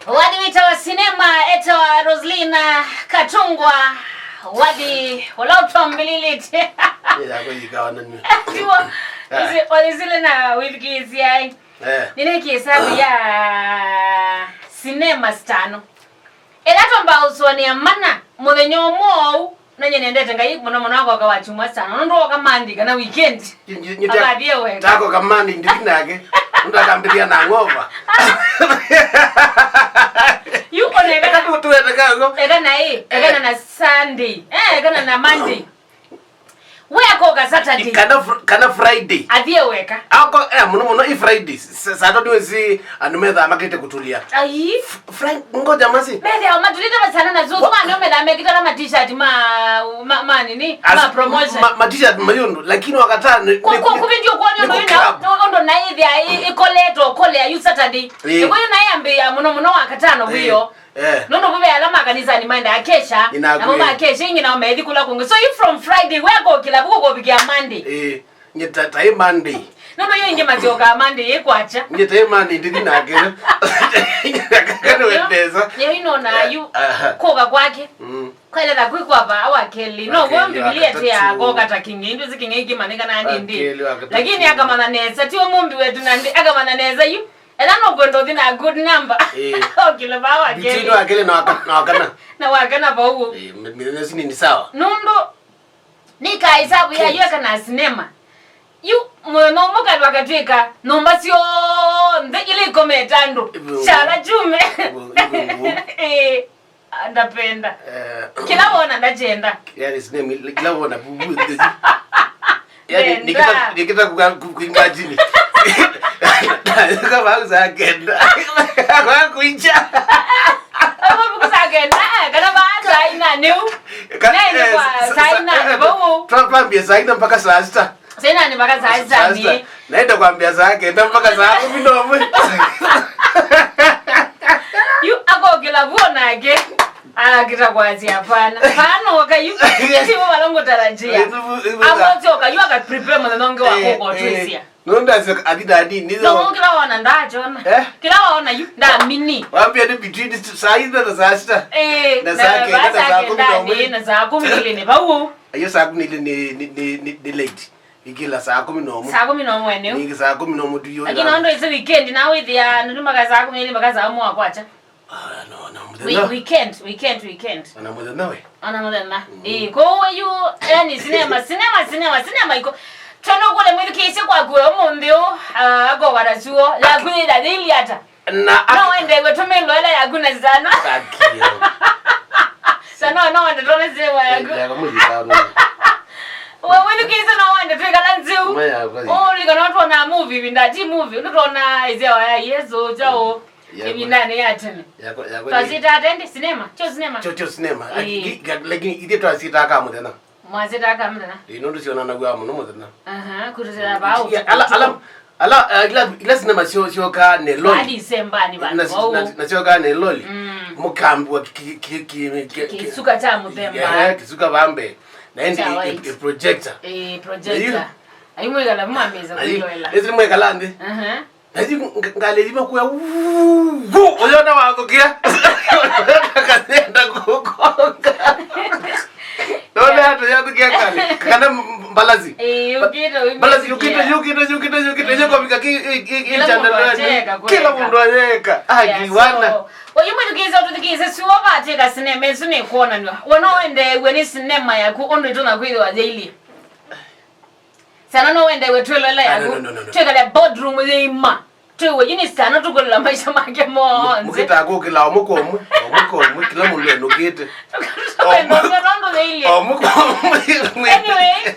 Wadi wita wa sinema eto wa Roslina Katungwa wadi walauto mbililiti walizile na wifiki ya nine kihesabu ya sinema stano elato mba uswani ya mana mwenye omo nanye nendete ngai mwana wako akawachumwa sana ndo wakamandika na weekend abadie wewe tako kamandi ndinake ndo akambiria na ngova yuko nega tutuwete kango ega na Sunday ega na Monday weko ka Saturday kana Friday adie weka ako muno i Friday Saturday wezi anumetha makete kutulia ai Friday ngoja masi bele au matulita basana na zuzu mwana umela mekita na t-shirt ma nini ma promotion ma t-shirt mayundu lakini wakata kwa ndio kwa ndo na hivi ikoleto kole ya Saturday kwa hiyo na yambe ya muno wakatano hiyo nono bube alama kanisa ni mind akesha na mama akesha ingi na umedi kula kungu so you from Friday weko kila buko kubikia Monday nyeta tai Monday nono yo inge matioka Monday yekwacha nyeta tai Monday ndina akere kana wendeza you na you koga kwake kwaile da kwiko hapa awakeli no go Biblia tia koga takingi ndio zikingi manika na ndi lakini akamana neza tiwo mumbi wetu na ndi akamana neza you elano gondo dina good number okile bawa kele bitino akele na wakana ba huo mimi ni sawa nundo nika hesabu ya yoka na sinema yu mwana moka wakatweka nomba sio nde ile kometando shala jume andapenda kila wana ndajenda yani sinema kila wana bubu yani nikita kuimagine kama uzakenda kwa kuinja ama bukuzakenda kana baza ina new nene kwa saina bomo twambia saina mpaka saa 6 saina ni mpaka saa 6 ni naenda kwambia zake enda mpaka saa 10 yu ako kila vuona yake kita kwazi hapana pano wakayu tiwo balongo tarajia amoto kayu aka prepare mwanangu wako kwa Tunisia nonda sio adidadi nizo no kila wana ndachona kila wana yu nda mini waambia ni between saa 5 na saa 6 na saa 10 na saa 10 ile ne bawo ayo saa 10 ni late ikila saa 10 eneo ni saa 10 tuyo lakini ndo ise weekend na with ya nduma kaza 10 ile mpaka saa 1 kwacha weekend ana mwana nawe ko you yani sinema iko tono kule mwili kisi kwa gwe omundio ago warazuo la gwida dili hata no ende wetumelo ela ya guna zana sana no ende tone zewa ya guna wewe kisi no ende tweka lanziu uli kana watu na movie ndati movie unatona izewa ya Yesu jao hivi ndani yatene twasita atende sinema cho sinema lakini ide twasita kama tena mwazita kama tena inondo siona na gwa muno tena kutuzela bao ala ila sinema sio ka ne loli hadi December ni bana na sio ka ne loli mukambi wa kisuka cha mudemba kisuka bambe na ndi projector ayimwe kala mwameza kuloela ezi mwe kala ndi Nazi ngale lima kuya uyona wako kia kanenda kukonga Dole hata yatu kia kale kana mbalazi ukita yoko bika ki channel kila mundu ayeka kiwana oyimwe tukiza siwo bateka sinema ezune kuona nwa wanoende weni sinema yaku ondo itona kwirwa daily sana no wende wetwelela yaku tweka le boardroom yeima twewe yini sana tukolela maisha make monze mukita ko kila omukomu kila mundu enokete anyway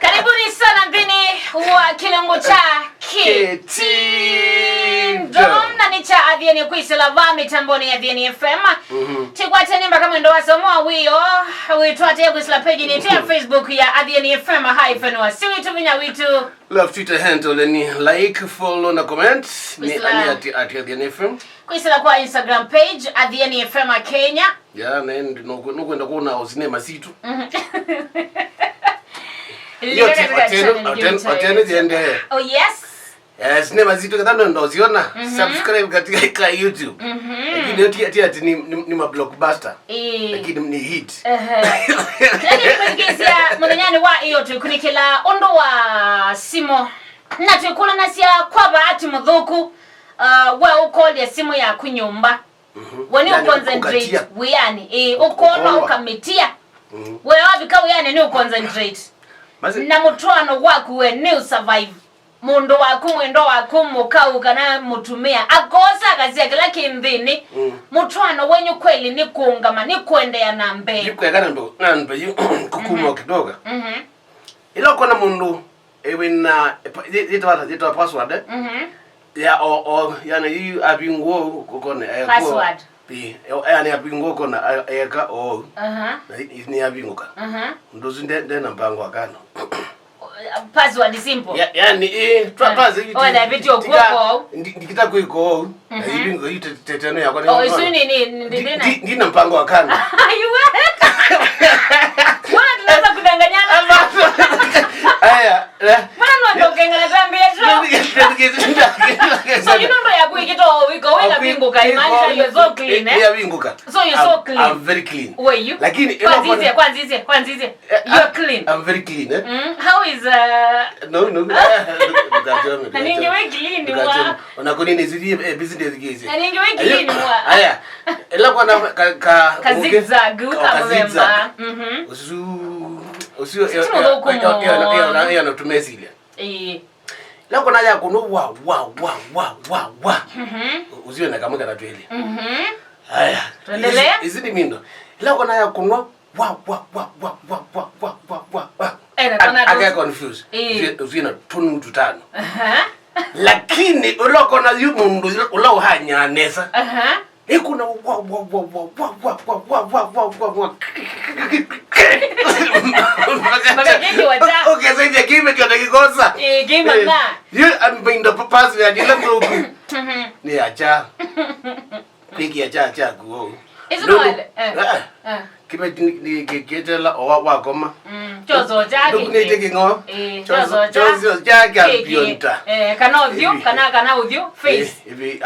karibuni sana ndini wa kilengo cha Kitindom ni cha Adhiani kuisela vami tamboni ya Adhiani FM tikwate nimba kama ndo wasomoa wiyo wituate kuisela page ni tia Facebook ya Adhiani FM _ siwitu vinya witu love Twitter handle ni like follow na comment ni ani ati Adhiani FM kuisela kwa Instagram page Adhiani FM Kenya ya nende nukwenda kuona usinema situ Atene jende oh yes Sinema zitu kadhaa ndo uziona. Subscribe katika YouTube. Lakini ati ni ma blockbuster. Lakini ni hit. Lakini kisia muthenya wa iyo tukunikila ondo wa simo na tukula nasia kwa bahati muthuku wa ukolia simu ya kunyumba. Wani uconcentrate wiyani ukolo ukamitia. Wewe wabika wiyani ni uconcentrate. Na mutwano waku we ni survive. Mundo waku mwendo waku mukau kana mutumia akosa kazi yake lakini mutwano wenyu kweli ni kuungama ni kuendea na mbele. Yuko yakana ndo kukuma kidogo. Ilo kona mundu ewina zitwa password ya yana yu abingo kokone password yani abingo kona eka ni abingo ka ndo zinde na mpango akano password simple yani twazi na video kwako ndikita kuiko ibingo yiteteno yakwa isu ni ndina mpango akano ayiwe wana tunaweza kudanganyana aya wana ndokengana tambia so you know ya kuikito wiko wala bingo kaimanisha you're so clean ya bingo ka so you're so clean. I'm very clean. Were you? Lakini kwanzize you're clean. I'm very clean. How is no Ningi we clean wa unakoni ni zidi business gizi ningi we clean wa aya ila kwa ka zigzag abemba usio ya no tumesilia lako naja kuno wa usio na kama kana twele haya tuendelea izidi mindo lako naja kuno wa I confused usio na tunu tutano lakini uloko na yu mundu ulau hanyanesa ikuna okay so the game you take kosa game na you am being the pass ya dile mruku ni acha piki acha go isno kibe ni geketela wa goma chozo jake ni tekingo chozo jake bionta kana audio face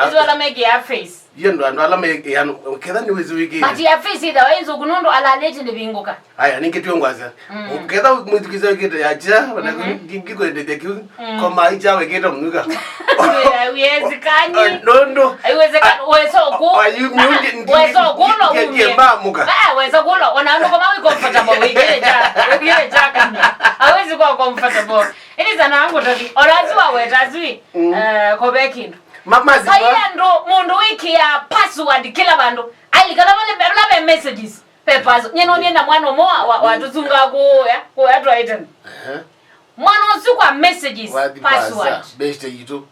izo la make ya face yendo andala me yani uketha ni wizi wiki ati ya face ida wenzo kunondo ala leti ndibinguka haya nikitwongwaza uketha mwitikiza kito yacha bana ngiko ndete koma icha weketa mnuka uwezekani ndondo aiwezekani weso ku ayu myundi weso kulo ngiyemba muka weso kulo ona kama we comfortable wigere jaka hawezi kuwa comfortable ini sana wangu tati orazwa wetazwi kobekindu mamazi kwa ndo mundu wiki ya password kila bandu alikala wale messages papers nyeno nienda mwana moa watuzunga kuya to item mwana usikwa messages password best yitu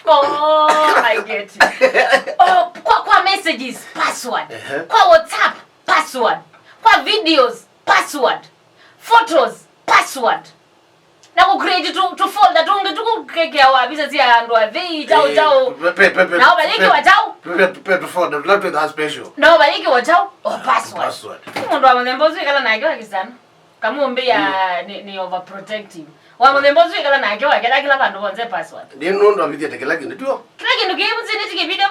oh I get it kwa messages password kwa WhatsApp password kwa videos password photos password na ku create to folder to keke wa bisa si ando avi chao na baliki wa chao to folder not with that special na baliki wa chao password mundu amembozi kala na yake kisana kama umbe ya ni overprotective wa membozi kala na yake kila bandu bonze password ndi ndo avitia tekela kindu tio kila kindu kimuzini tiki video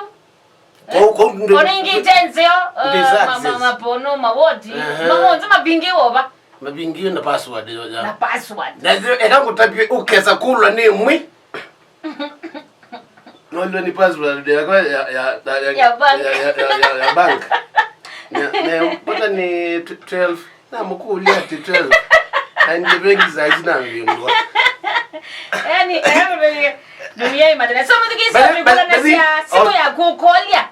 ko ndo oningi tensio mapono mawoti mamonze mabingi oba mabingi na password na password na ekangu tapi ukeza kulwa ni mwi no ni password ya bank ne pata ni 12 na mkuli ati 12 andi bengi za jina ngimbo yani dunia imadana so mtikisa mbona nasia simu ya kukolia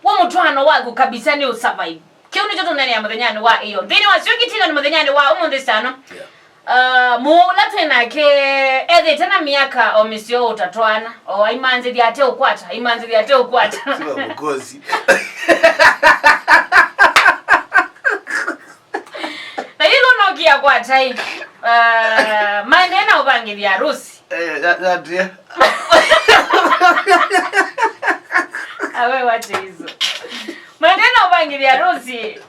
wa mutwano wako kabisa ni usurvive kiuno choto nani ya muthenyani wa iyo ndini wasioki tina ni muthenyani wa umundi sana muula twena ke ethe tena miaka omisio utatwana o imanzi diate ukwata siba mukozi na hilo nokia kwa tai maendena ubangi ya harusi that awe wache hizo maneno ubangi ya harusi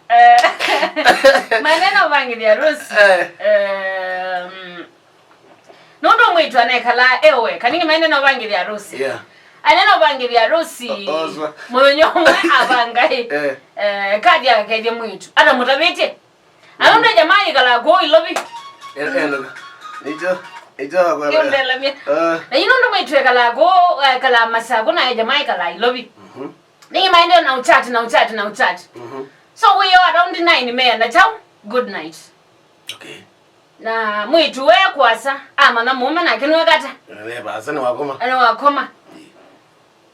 Nondo mwitu anekala ewe kaningi maende na bangi ya harusi. Yeah. Anena bangi ya harusi. Munyomwe abangai. Kadi ya kedi mwitu. Ada mutabete. Alonda jamaa kala go ilobi. Nijo kwa. Yondela mi. Na inondo mwitu kala go kala masago na jamaa kala ilobi. Ningi maende na uchat. So we are around 9 me na chao. Good night. Okay. Na mwitu we kwasa ama na mume na kinwe kata. Basa ni wakoma. Ana wakoma.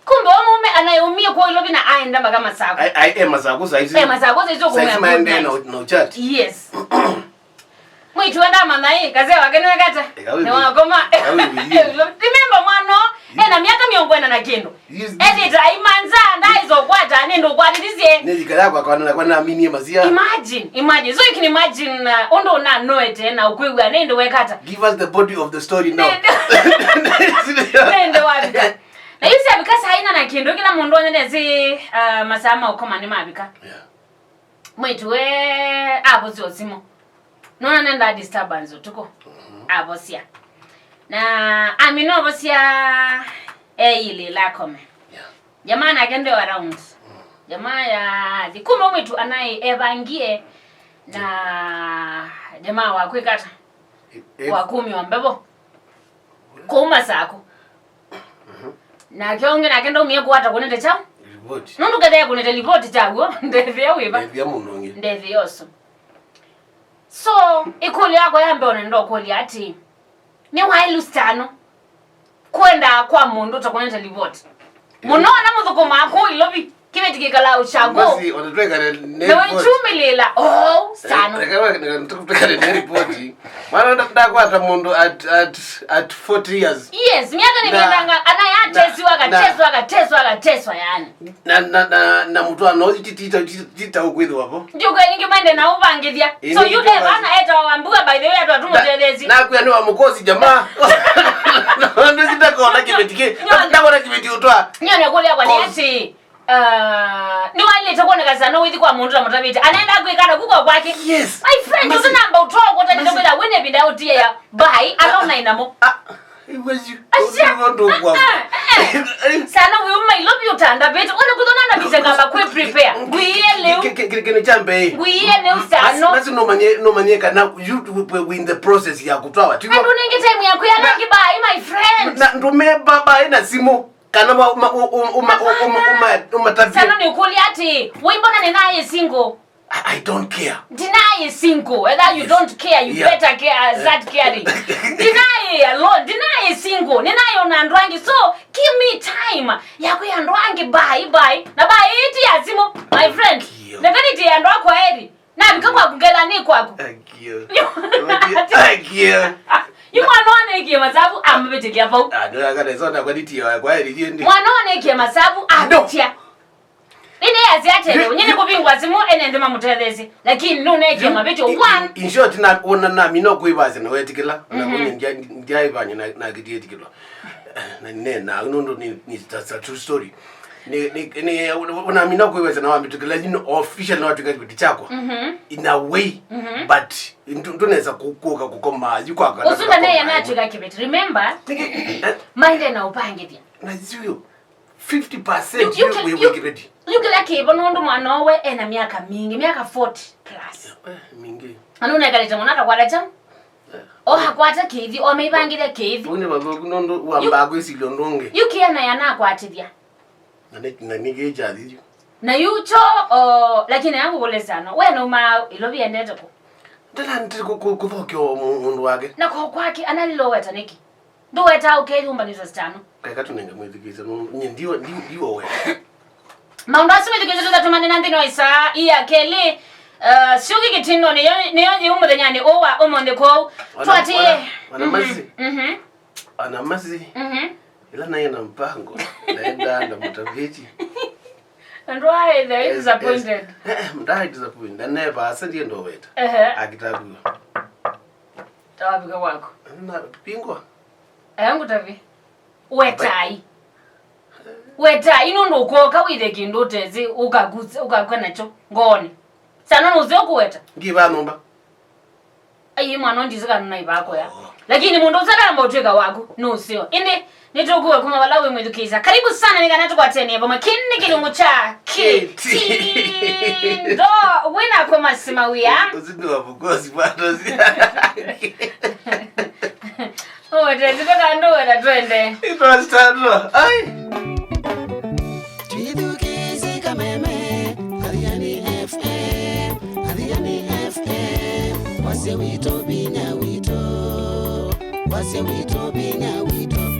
Kumbe mume anayeumia kwa ilobi na aenda kama sako. Masako saizi. Masako saizi kumbe. Saizi maende na chat. Yes. Mwitu enda ama na kaze wa kinwe kata. Na wakoma. Remember mwana na miaka miongwena na kendo. Eti imanza ndaizo kwata nendo kwatirizie. Nizikala kwa na amini mazia. Imagine. So you can imagine ondo na noete na ukwigwa nendo wekata. Give us the body of the story now. Nendo wabika. Na yusi abika haina na kendo kila mundu onyenezi masama ukoma ni mabika. Yeah. Mwitu we abozi osimo. Nona nenda disturbance tuko. Abosia. Na amino abosia ile la kome. Yeah. Jamaa na kende around. Jamaa ya dikumo mwitu anaye evangie na jamaa wa kwikata. Wa 10 wa mbebo. Kuma sako. Na kionge na kendo umie kwata kunete chao. Report. Nundu kadaya kunete report chao. Ndevya wiba. Ndevya munonge. Ndevya yoso. So, ikuli yako yambe onendo kuli ati. Ni wailu stano. Kwenda kwa mundu utakunete report. Munona muthuko mako ilobi. Kime tikikala ushago. Basi onatweka ne report. Ndio chumilela. Oh, stano. Tukatweka ne report. Mwana ndakwa ata mundu at 40 years. Yes, miaka nimeendanga anayateswa yani. Na mtu anozitita ukwidho hapo. Ndio kwa ningi mande na uvangithia. So you ever ana eta wambua by the way atu atumotelezi. Na kwa no amukosi jamaa. Ndio sitakona kibetike. Ndakona kibeti utwa. Nyone kulia kwa neti. Ni wale takona kazana withi kwa mundu na mutabiti. Anaenda kwikana kuko kwake. Yes. My friend, you namba utoko kwa tani ndokwenda wene bidauti ya bai alona inamo. Iweji. Ndo kwa. Sana uyuma ilobi utanda beti. Ona kudona na bizengamba kwe prepare. Gwiye leo. Kile chambe. Gwiye leo sana. Basi no manyeka na you we in the process ya kutwa. Ando ninge time ya kuyalangi bai my friend. Na ndume baba ina simu. Kana matavia. Sana ni ukuli ati wimbona ninaye single. I don't care. Deny is single. Whether you don't care, you better care that caring. Deny alone. Deny is single. Deny unandwangi. So give me time. Yako yandwangi bye. Na bye iti yazimo, my friend. Negani iti yandwa kwa heri. Na bika kwa kungela ni kwako. Thank you. Mwana eke masabu ambetekia pau. Ndio kana sona kwa iti kwa heri ndi. Mwana eke masabu abetia. Ine yaziatele unyene kupingwa zimu ene mamutelezi lakini nuneke mabecho one in short na ona na mino kuibaze na wetikila na kunye ndiye banye na gidietikilo na nena unondo ni true story ni ona mino kuibaze na wamitukila you official na watu ngati chako in a way but ndoneza kukoka kukoma yuko akana usunda naye anachuka kibeti remember mind na upange dia na zio 50% we get ready. Look like bonondo mwanowe ena miaka mingi, miaka 40 plus. Mingi. Anuna kaleta monaka kwa dacha? Hakwata kithi, meibangire kithi. Une bazoku nondo wambago isilo ndonge. Yuki ana yana kwatithia. Na nigeja thiju. Na yucho lakini yangu kulezano. We no ma ilobi endete ko. Ndala ntiko kuthokyo mundu wake. Na kwa kwake analilo weta niki. Ndo weta ukeli umbanizo stano. Kaka tunenge mwithikisa ndio we. Maunda simithikisa tuzatumane nandi noisa iya keli shugi kitino niyo umuthenyani owa omonde ko twati ana mazi ila naye na mpango naenda mutaveji and why they is disappointed mdai disappointed never asendie ndo weta akitabu tawabika wako na pingwa yangu tavi weta inondo ukoka withe kindu tezi ukagutse ukakwenacho ngone sana nuze okuweta ngiba nomba ayi mwana ndizika naibako ya lakini mundu usalamba utweka wako no sio inde nitokuwa kuma walawe mwedukisa karibu sana nikanatu kwa teni hapa makini kilungu cha ndo wina kwa masima wia usindo wabugozi bado ote zitoka ndoa na twende ito stano ai tuidukisi kameme Ariani FM wase wito binya wito